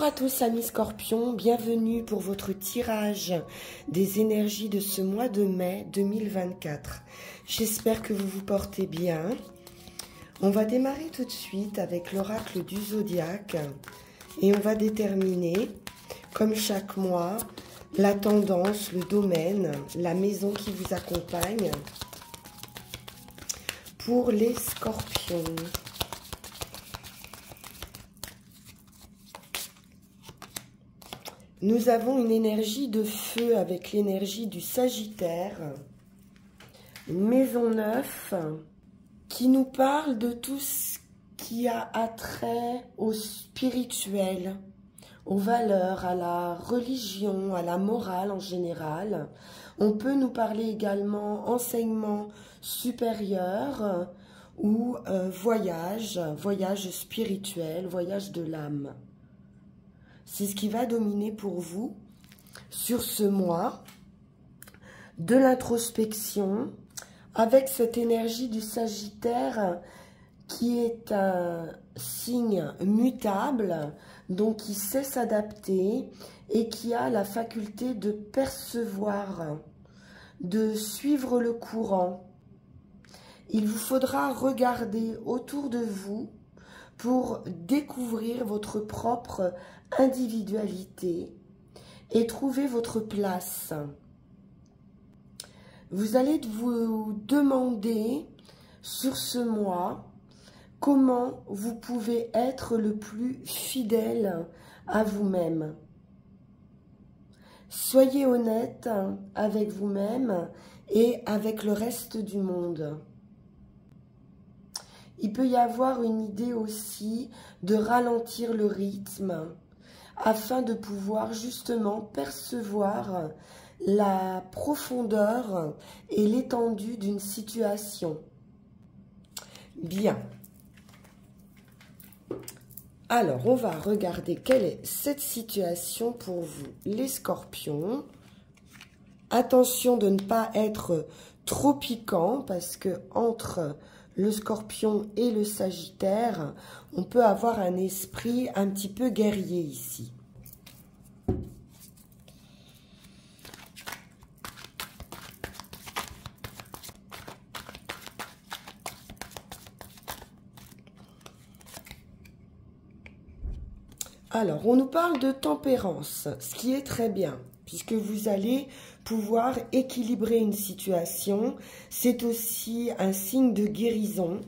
à tous amis Scorpions, bienvenue pour votre tirage des énergies de ce mois de mai 2024. J'espère que vous vous portez bien. On va démarrer tout de suite avec l'oracle du zodiaque et on va déterminer, comme chaque mois, la tendance, le domaine, la maison qui vous accompagne pour les Scorpions. Nous avons une énergie de feu avec l'énergie du Sagittaire, une maison 9 qui nous parle de tout ce qui a attrait au spirituel, aux valeurs, à la religion, à la morale en général. On peut nous parler également enseignement supérieur ou voyage spirituel, voyage de l'âme. C'est ce qui va dominer pour vous sur ce mois, de l'introspection, avec cette énergie du Sagittaire qui est un signe mutable, donc qui sait s'adapter et qui a la faculté de percevoir, de suivre le courant. Il vous faudra regarder autour de vous pour découvrir votre propre individualité et trouver votre place. Vous allez vous demander sur ce mois comment vous pouvez être le plus fidèle à vous-même. Soyez honnête avec vous-même et avec le reste du monde. Il peut y avoir une idée aussi de ralentir le rythme afin de pouvoir justement percevoir la profondeur et l'étendue d'une situation. Bien. Alors, on va regarder quelle est cette situation pour vous, les Scorpions. Attention de ne pas être trop piquant parce que entre le Scorpion et le Sagittaire, on peut avoir un esprit un petit peu guerrier ici. Alors, on nous parle de tempérance, ce qui est très bien, puisque vous allez pouvoir équilibrer une situation. C'est aussi un signe de guérison,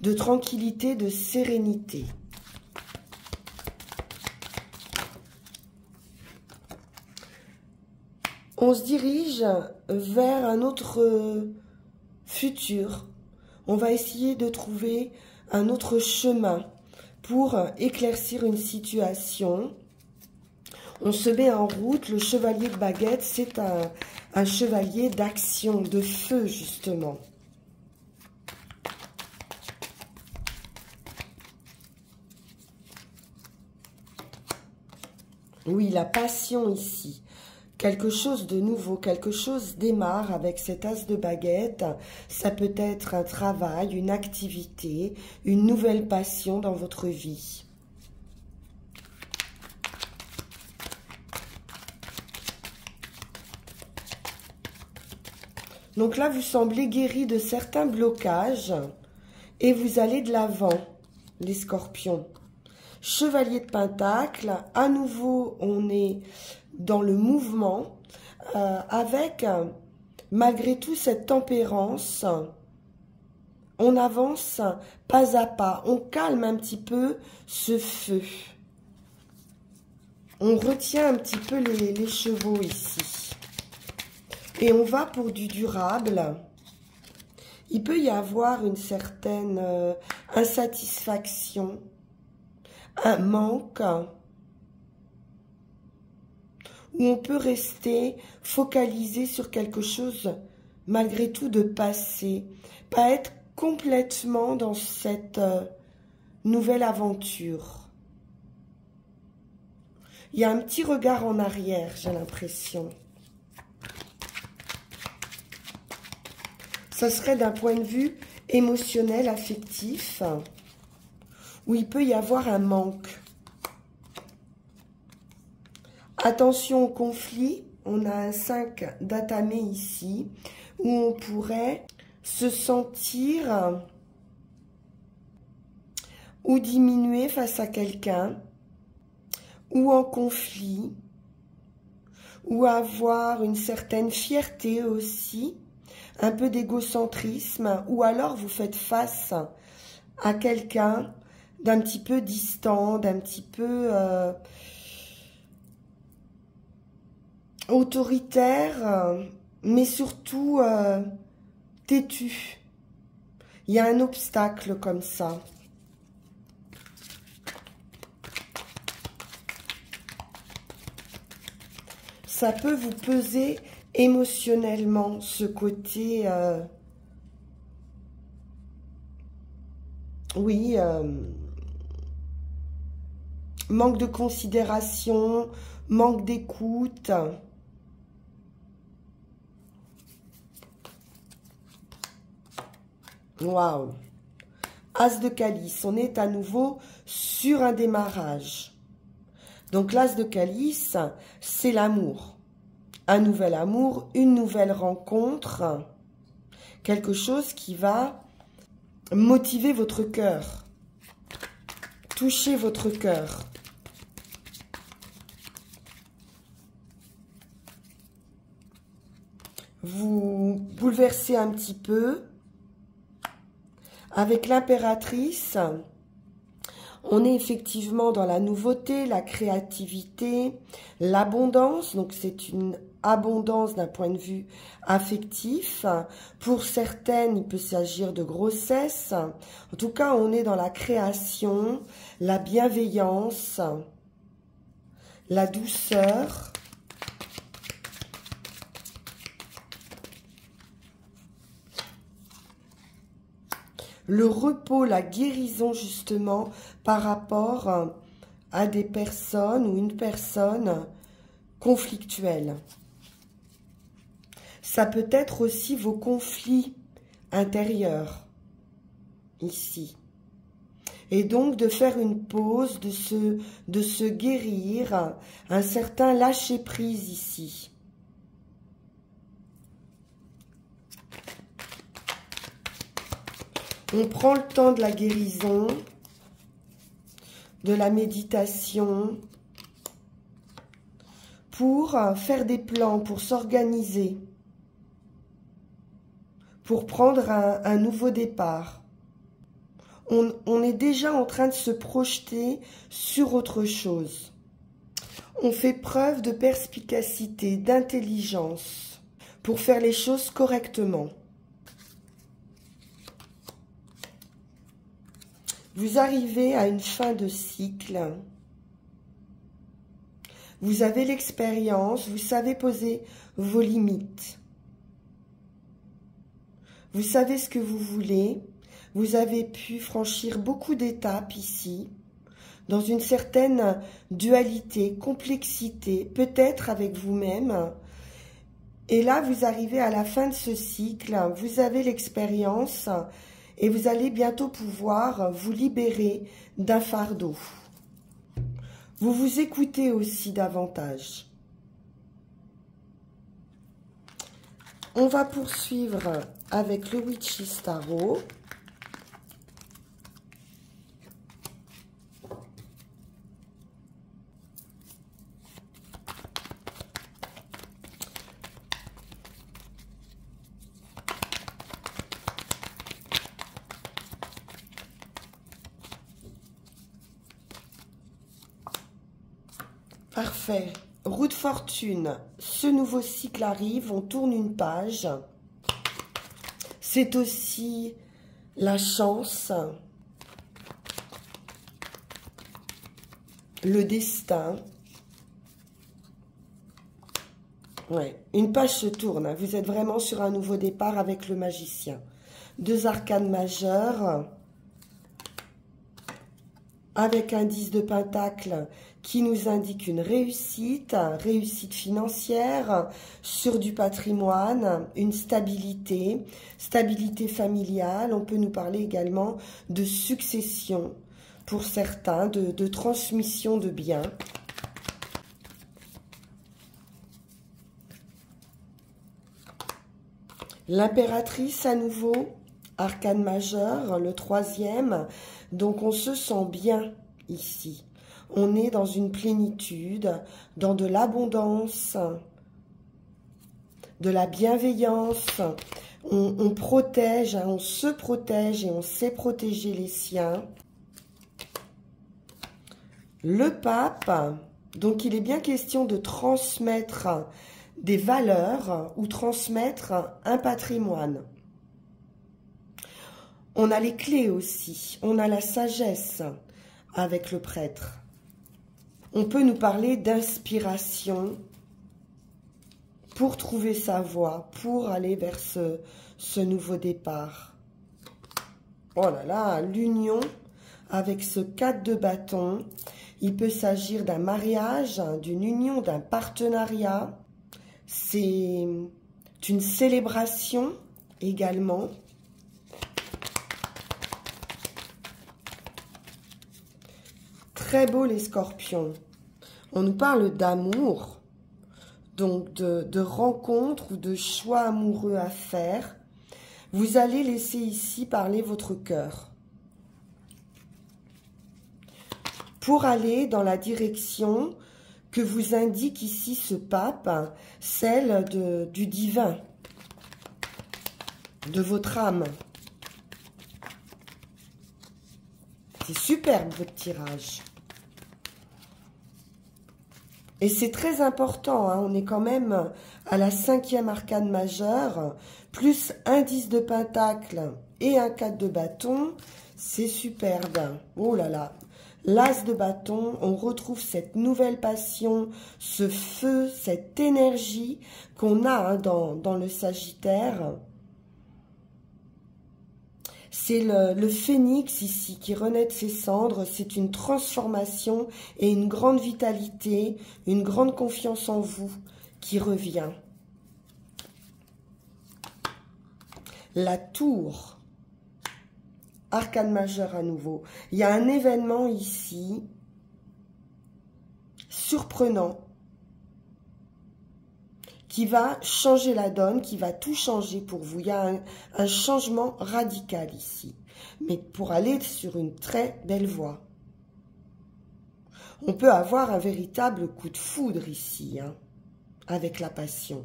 de tranquillité, de sérénité. On se dirige vers un autre futur. On va essayer de trouver un autre chemin pour éclaircir une situation. On se met en route. Le chevalier de baguette, c'est un chevalier d'action, de feu, justement. Oui, la passion ici. Quelque chose de nouveau, quelque chose démarre avec cet as de baguette. Ça peut être un travail, une activité, une nouvelle passion dans votre vie. Donc là, vous semblez guéri de certains blocages et vous allez de l'avant, les Scorpions. Chevalier de Pentacle, à nouveau, on est dans le mouvement avec, malgré tout, cette tempérance. On avance pas à pas, on calme un petit peu ce feu. On retient un petit peu les chevaux ici. Et on va pour du durable. Il peut y avoir une certaine insatisfaction, un manque, où on peut rester focalisé sur quelque chose, malgré tout, de passé. Pas être complètement dans cette nouvelle aventure. Il y a un petit regard en arrière, j'ai l'impression. Ça serait d'un point de vue émotionnel, affectif, où il peut y avoir un manque. Attention au conflit, on a un 5 d'atamé ici, où on pourrait se sentir ou diminué face à quelqu'un, ou en conflit, ou avoir une certaine fierté aussi, un peu d'égocentrisme, ou alors vous faites face à quelqu'un d'un petit peu distant, d'un petit peu autoritaire, mais surtout têtu. Il y a un obstacle comme ça. Ça peut vous peser émotionnellement, ce côté, oui, manque de considération, manque d'écoute. Waouh! As de calice, on est à nouveau sur un démarrage. Donc l'as de calice, c'est l'amour. Un nouvel amour, une nouvelle rencontre. Quelque chose qui va motiver votre cœur. Toucher votre cœur. Vous bouleversez un petit peu. Avec l'impératrice, on est effectivement dans la nouveauté, la créativité, l'abondance. Donc c'est une abondance d'un point de vue affectif. Pour certaines, il peut s'agir de grossesse. En tout cas, on est dans la création, la bienveillance, la douceur. Le repos, la guérison justement par rapport à des personnes ou une personne conflictuelle. Ça peut être aussi vos conflits intérieurs, ici. Et donc de faire une pause, de se guérir, un certain lâcher-prise ici. On prend le temps de la guérison, de la méditation, pour faire des plans, pour s'organiser, pour prendre un nouveau départ. On est déjà en train de se projeter sur autre chose. On fait preuve de perspicacité, d'intelligence, pour faire les choses correctement. Vous arrivez à une fin de cycle. Vous avez l'expérience, vous savez poser vos limites. Vous savez ce que vous voulez. Vous avez pu franchir beaucoup d'étapes ici, dans une certaine dualité, complexité, peut-être avec vous-même. Et là, vous arrivez à la fin de ce cycle, vous avez l'expérience. Et vous allez bientôt pouvoir vous libérer d'un fardeau. Vous vous écoutez aussi davantage. On va poursuivre avec le Witch's Tarot. Parfait. Roue de fortune. Ce nouveau cycle arrive, on tourne une page. C'est aussi la chance, le destin. Ouais, une page se tourne. Vous êtes vraiment sur un nouveau départ avec le magicien. 2 arcanes majeures. Avec un 10 de pentacle qui nous indique une réussite financière, sur du patrimoine, une stabilité familiale. On peut nous parler également de succession pour certains, de transmission de biens. L'impératrice à nouveau, arcane majeur, le 3e. Donc on se sent bien ici. On est dans une plénitude, dans de l'abondance, de la bienveillance. On protège, hein, on se protège et on sait protéger les siens. Le pape, donc il est bien question de transmettre des valeurs ou transmettre un patrimoine. On a les clés aussi, on a la sagesse avec le prêtre. On peut nous parler d'inspiration pour trouver sa voie, pour aller vers ce nouveau départ. Oh là là, l'union avec ce 4 de bâton. Il peut s'agir d'un mariage, d'une union, d'un partenariat. C'est une célébration également. Très beau les scorpions. On nous parle d'amour, donc de rencontres ou de choix amoureux à faire. Vous allez laisser ici parler votre cœur. Pour aller dans la direction que vous indique ici ce pape, celle du divin, de votre âme. C'est superbe votre tirage. Et c'est très important, hein, on est quand même à la 5e arcane majeure, plus un 10 de pentacle et un 4 de bâton, c'est superbe. Oh là là, l'as de bâton, on retrouve cette nouvelle passion, ce feu, cette énergie qu'on a, hein, dans le Sagittaire. C'est le phénix ici qui renaît de ses cendres, c'est une transformation et une grande vitalité, une grande confiance en vous qui revient. La tour, arcane majeur à nouveau. Il y a un événement ici, surprenant, qui va changer la donne, qui va tout changer pour vous. Il y a un changement radical ici, mais pour aller sur une très belle voie. On peut avoir un véritable coup de foudre ici, hein, avec la passion.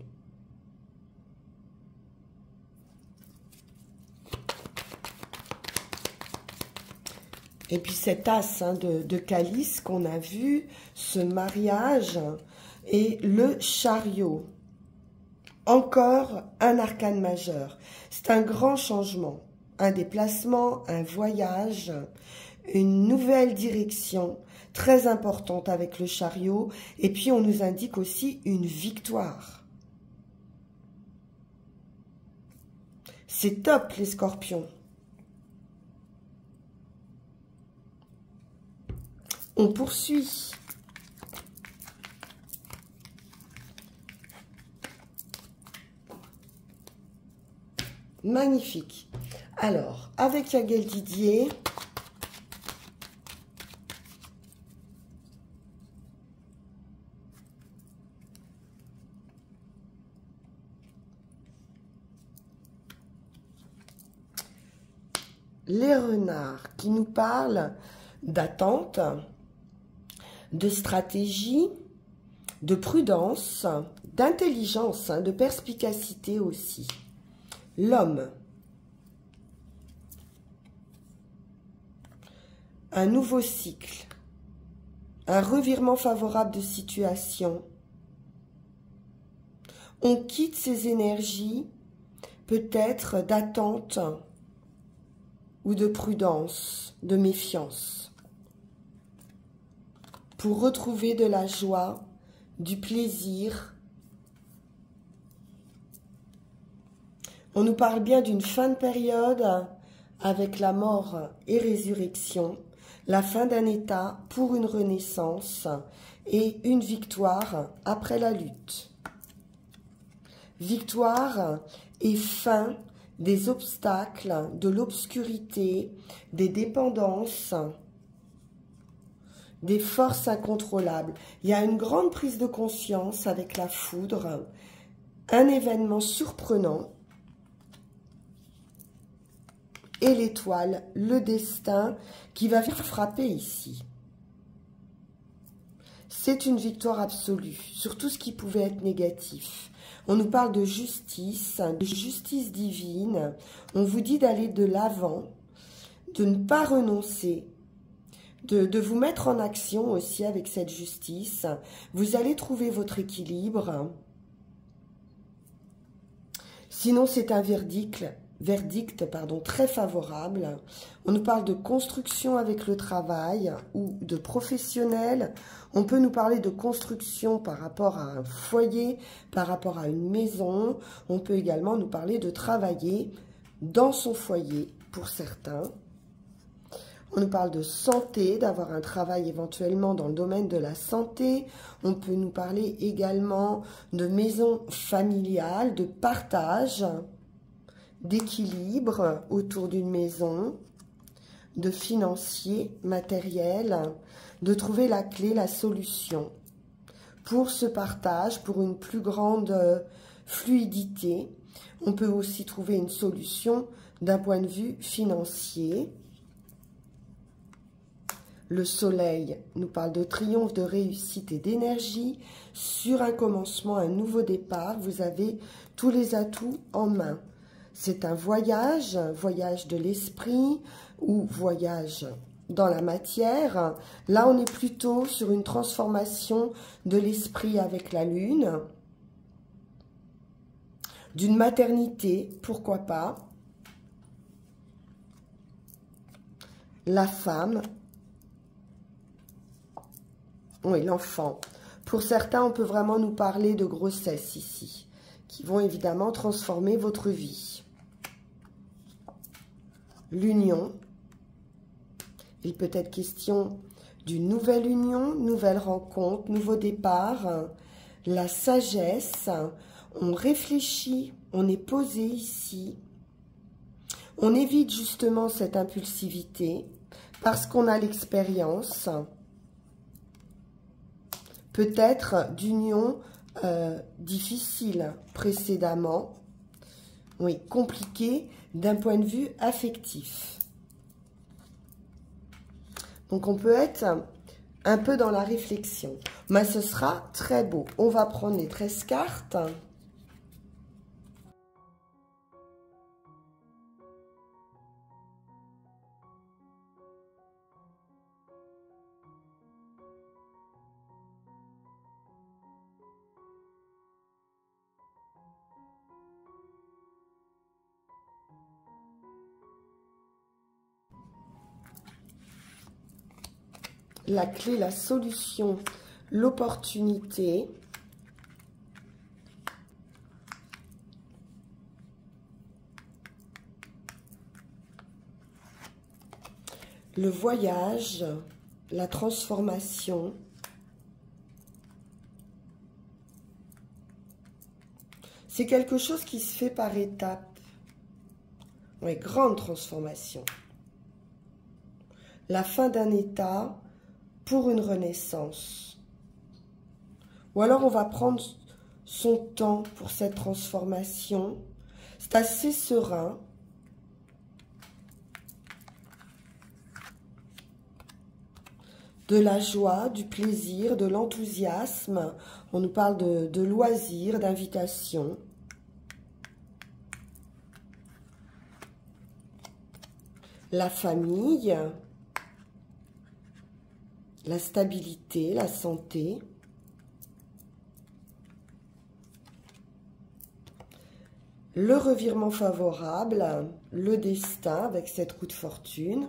Et puis cet as, hein, de calice qu'on a vu, ce mariage et le chariot. Encore un arcane majeur. C'est un grand changement, un déplacement, un voyage, une nouvelle direction très importante avec le chariot. Et puis on nous indique aussi une victoire. C'est top les scorpions. On poursuit. Magnifique. Alors, avec Yaguel Didier, les renards qui nous parlent d'attente, de stratégie, de prudence, d'intelligence, hein, de perspicacité aussi. L'homme. Un nouveau cycle. Un revirement favorable de situation. On quitte ces énergies, peut-être d'attente ou de prudence, de méfiance, pour retrouver de la joie, du plaisir. On nous parle bien d'une fin de période avec la mort et résurrection, la fin d'un état pour une renaissance et une victoire après la lutte. Victoire et fin des obstacles, de l'obscurité, des dépendances, des forces incontrôlables. Il y a une grande prise de conscience avec la foudre, un événement surprenant, et l'étoile, le destin qui va faire frapper ici. C'est une victoire absolue sur tout ce qui pouvait être négatif. On nous parle de justice divine. On vous dit d'aller de l'avant, de ne pas renoncer, de vous mettre en action aussi avec cette justice. Vous allez trouver votre équilibre. Sinon, c'est un verdict très favorable. On nous parle de construction avec le travail ou de professionnel. On peut nous parler de construction par rapport à un foyer, par rapport à une maison. On peut également nous parler de travailler dans son foyer pour certains. On nous parle de santé, d'avoir un travail éventuellement dans le domaine de la santé. On peut nous parler également de maison familiale, de partage, d'équilibre autour d'une maison, de financier, matériel, de trouver la clé, la solution pour ce partage, pour une plus grande fluidité. On peut aussi trouver une solution d'un point de vue financier. Le soleil nous parle de triomphe, de réussite et d'énergie. Sur un commencement, un nouveau départ, vous avez tous les atouts en main. C'est un voyage de l'esprit ou voyage dans la matière. Là, on est plutôt sur une transformation de l'esprit avec la lune. D'une maternité, pourquoi pas. La femme. Oui, l'enfant. Pour certains, on peut vraiment nous parler de grossesse ici, qui vont évidemment transformer votre vie. L'union. Il peut être question d'une nouvelle union, nouvelle rencontre, nouveau départ. La sagesse. On réfléchit, on est posé ici. On évite justement cette impulsivité parce qu'on a l'expérience. Peut-être d'union difficile précédemment, oui, compliquée d'un point de vue affectif. Donc on peut être un peu dans la réflexion, mais ce sera très beau. On va prendre les 13 cartes. La clé, la solution, l'opportunité. Le voyage, la transformation. C'est quelque chose qui se fait par étapes. Oui, grande transformation. La fin d'un état pour une renaissance. Ou alors on va prendre son temps pour cette transformation. C'est assez serein. De la joie, du plaisir, de l'enthousiasme. On nous parle de loisirs, d'invitation. La famille. La stabilité, la santé. Le revirement favorable, le destin avec cette roue de fortune.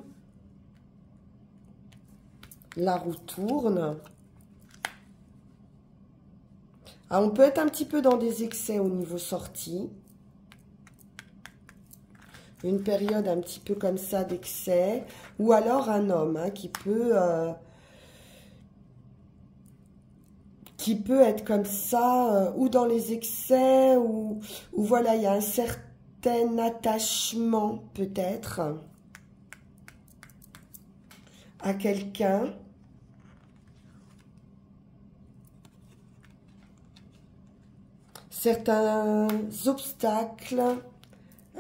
La roue tourne. Ah, on peut être un petit peu dans des excès au niveau sortie. Une période un petit peu comme ça d'excès. Ou alors un homme qui peut être comme ça, ou dans les excès, ou voilà, il y a un certain attachement peut-être à quelqu'un. Certains obstacles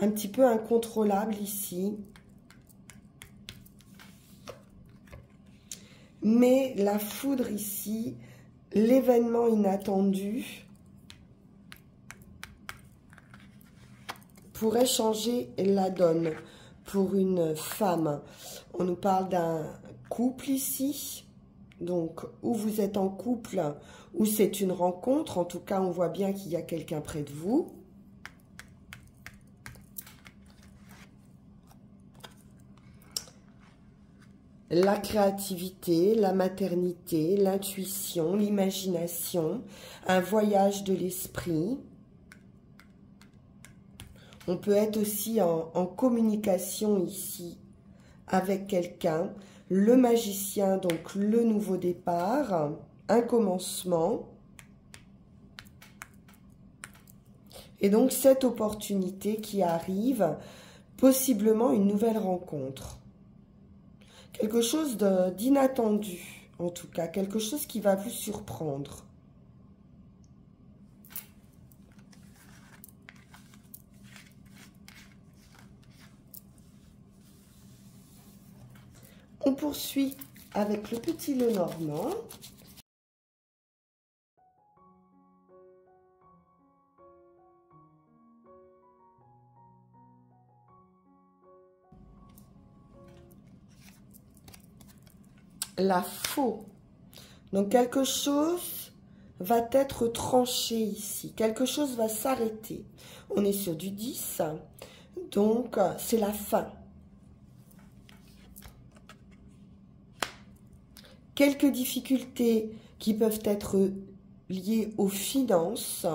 un petit peu incontrôlables ici. Mais la foudre ici, l'événement inattendu, pourrait changer la donne pour une femme. On nous parle d'un couple ici, donc ou vous êtes en couple ou c'est une rencontre. En tout cas, on voit bien qu'il y a quelqu'un près de vous. La créativité, la maternité, l'intuition, l'imagination, un voyage de l'esprit. On peut être aussi en communication ici avec quelqu'un. Le magicien, donc le nouveau départ, un commencement. Et donc cette opportunité qui arrive, possiblement une nouvelle rencontre. Quelque chose d'inattendu, en tout cas, quelque chose qui va vous surprendre. On poursuit avec le petit Lenormand. La faux. Donc quelque chose va être tranché ici. Quelque chose va s'arrêter. On est sur du 10. Donc c'est la fin. Quelques difficultés qui peuvent être liées aux finances.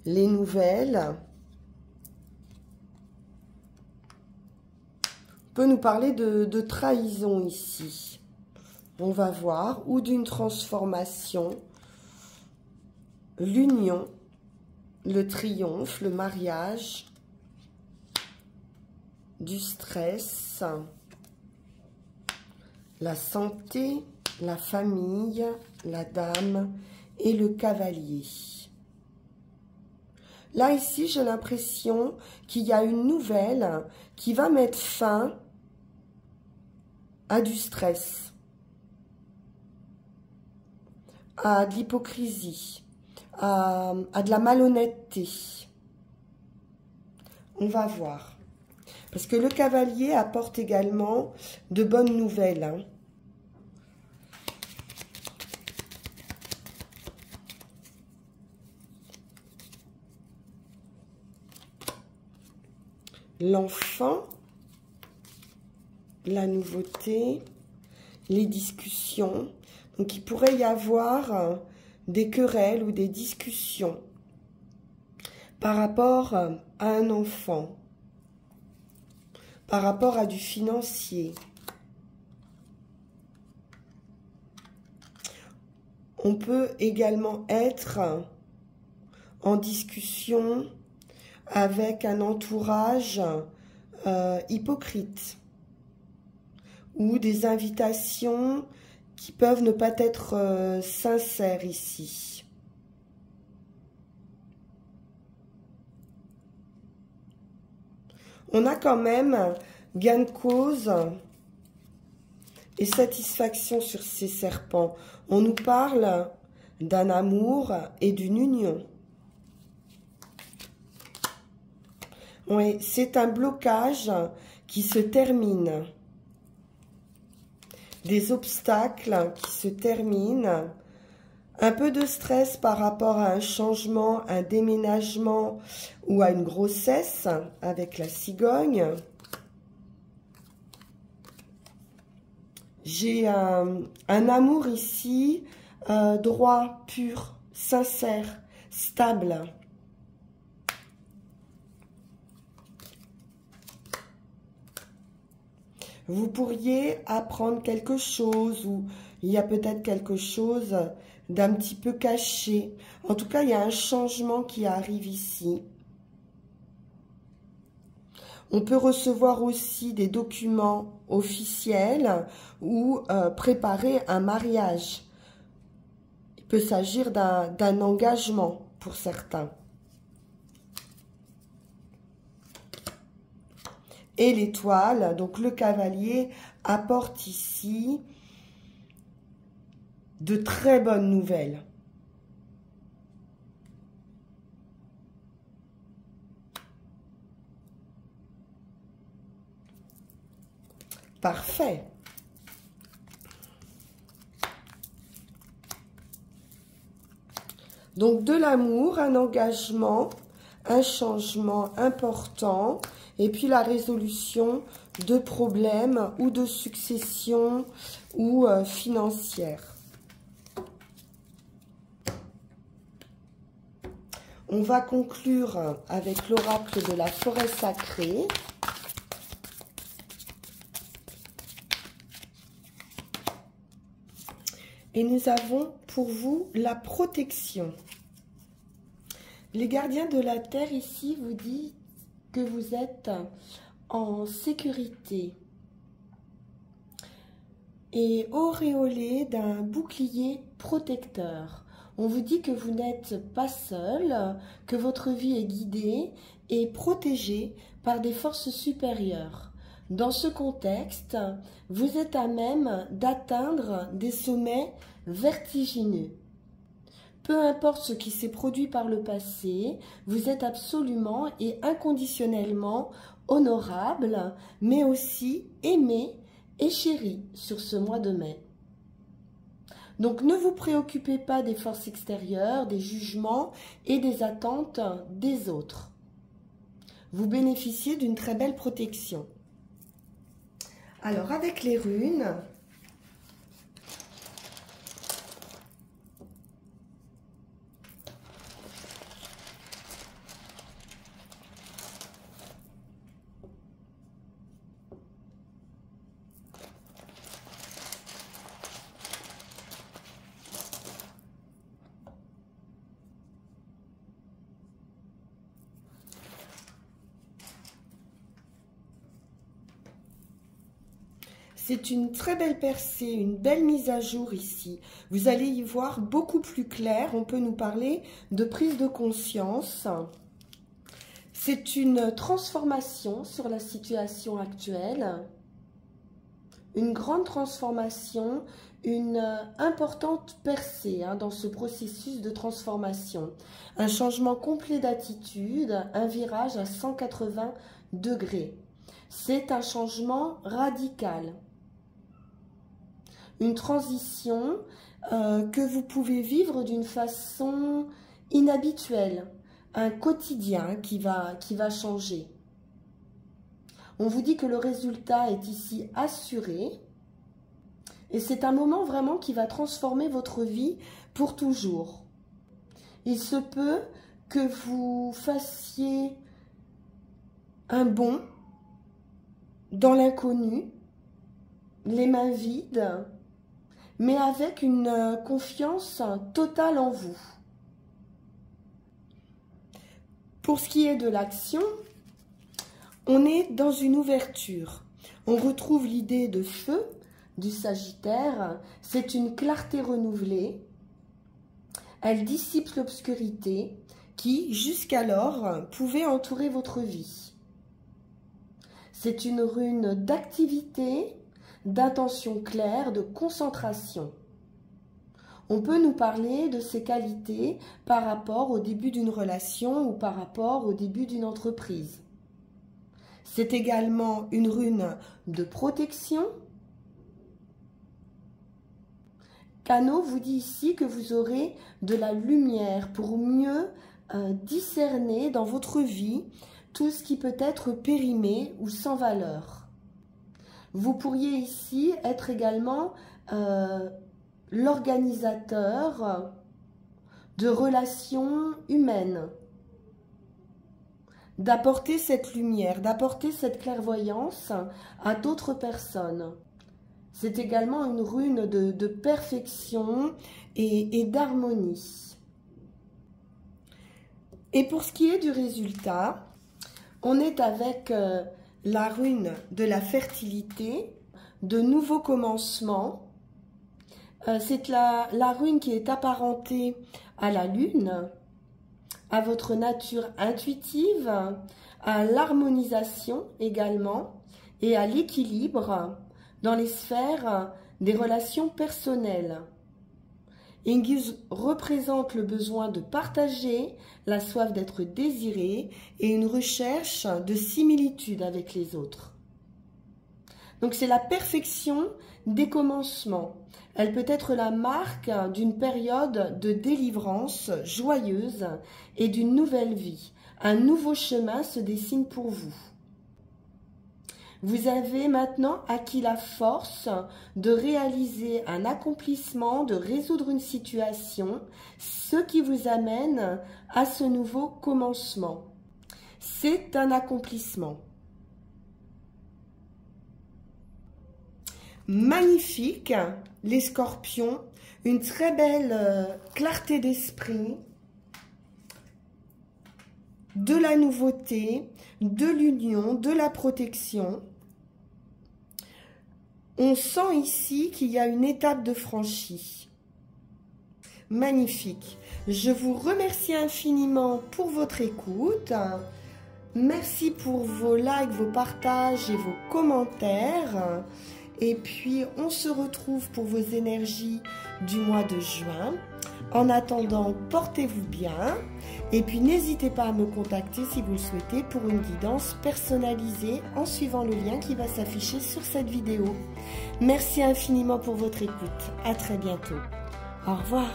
Les nouvelles. Peut nous parler de trahison ici. On va voir, ou d'une transformation, l'union, le triomphe, le mariage, du stress, la santé, la famille, la dame et le cavalier. Là, ici, j'ai l'impression qu'il y a une nouvelle qui va mettre fin à du stress, à de l'hypocrisie, à de la malhonnêteté. On va voir. Parce que le cavalier apporte également de bonnes nouvelles. Hein. L'enfant, la nouveauté, les discussions. Donc, il pourrait y avoir des querelles ou des discussions par rapport à un enfant, par rapport à du financier. On peut également être en discussion avec un entourage hypocrite ou des invitations qui peuvent ne pas être sincères ici. On a quand même gain de cause et satisfaction sur ces serpents. On nous parle d'un amour et d'une union. Oui, c'est un blocage qui se termine. Des obstacles qui se terminent. Un peu de stress par rapport à un changement, un déménagement ou à une grossesse avec la cigogne. J'ai un amour ici, droit, pur, sincère, stable. Vous pourriez apprendre quelque chose ou il y a peut-être quelque chose d'un petit peu caché. En tout cas, il y a un changement qui arrive ici. On peut recevoir aussi des documents officiels ou préparer un mariage. Il peut s'agir d'un engagement pour certains. et l'étoile. Donc le cavalier apporte ici de très bonnes nouvelles. Parfait. Donc de l'amour, un engagement, un changement important, et puis la résolution de problèmes ou de succession ou financière. On va conclure avec l'oracle de la forêt sacrée. Et nous avons pour vous la protection. Les gardiens de la terre ici vous disent que vous êtes en sécurité et auréolé d'un bouclier protecteur. On vous dit que vous n'êtes pas seul, que votre vie est guidée et protégée par des forces supérieures. Dans ce contexte, vous êtes à même d'atteindre des sommets vertigineux. Peu importe ce qui s'est produit par le passé, vous êtes absolument et inconditionnellement honorable, mais aussi aimé et chéri sur ce mois de mai. Donc ne vous préoccupez pas des forces extérieures, des jugements et des attentes des autres. Vous bénéficiez d'une très belle protection. Alors, avec les runes, c'est une très belle percée, une belle mise à jour ici. Vous allez y voir beaucoup plus clair. On peut nous parler de prise de conscience. C'est une transformation sur la situation actuelle. Une grande transformation, une importante percée dans ce processus de transformation. Un changement complet d'attitude, un virage à 180 degrés. C'est un changement radical. Une transition que vous pouvez vivre d'une façon inhabituelle, un quotidien qui va changer. On vous dit que le résultat est ici assuré et c'est un moment vraiment qui va transformer votre vie pour toujours. Il se peut que vous fassiez un bond dans l'inconnu, les mains vides, mais avec une confiance totale en vous. Pour ce qui est de l'action, on est dans une ouverture. On retrouve l'idée de feu du Sagittaire. C'est une clarté renouvelée. Elle dissipe l'obscurité qui, jusqu'alors, pouvait entourer votre vie. C'est une rune d'activité, d'intention claire, de concentration. On peut nous parler de ces qualités par rapport au début d'une relation ou par rapport au début d'une entreprise. C'est également une rune de protection. Cano vous dit ici que vous aurez de la lumière pour mieux discerner dans votre vie tout ce qui peut être périmé ou sans valeur. Vous pourriez ici être également l'organisateur de relations humaines, d'apporter cette lumière, d'apporter cette clairvoyance à d'autres personnes. C'est également une rune de perfection et d'harmonie. Et pour ce qui est du résultat, on est avec la rune de la fertilité, de nouveaux commencements. C'est la rune qui est apparentée à la lune, à votre nature intuitive, à l'harmonisation également et à l'équilibre dans les sphères des relations personnelles. Inguse représente le besoin de partager, la soif d'être désiré et une recherche de similitude avec les autres. Donc c'est la perfection des commencements. Elle peut être la marque d'une période de délivrance joyeuse et d'une nouvelle vie. Un nouveau chemin se dessine pour vous. Vous avez maintenant acquis la force de réaliser un accomplissement, de résoudre une situation, ce qui vous amène à ce nouveau commencement. C'est un accomplissement. Magnifique, les scorpions, une très belle clarté d'esprit, de la nouveauté, de l'union, de la protection. On sent ici qu'il y a une étape de franchie. Magnifique. Je vous remercie infiniment pour votre écoute. Merci pour vos likes, vos partages et vos commentaires. Et puis, on se retrouve pour vos énergies du mois de juin. En attendant, portez-vous bien. Et puis, n'hésitez pas à me contacter si vous le souhaitez pour une guidance personnalisée en suivant le lien qui va s'afficher sur cette vidéo. Merci infiniment pour votre écoute. À très bientôt. Au revoir.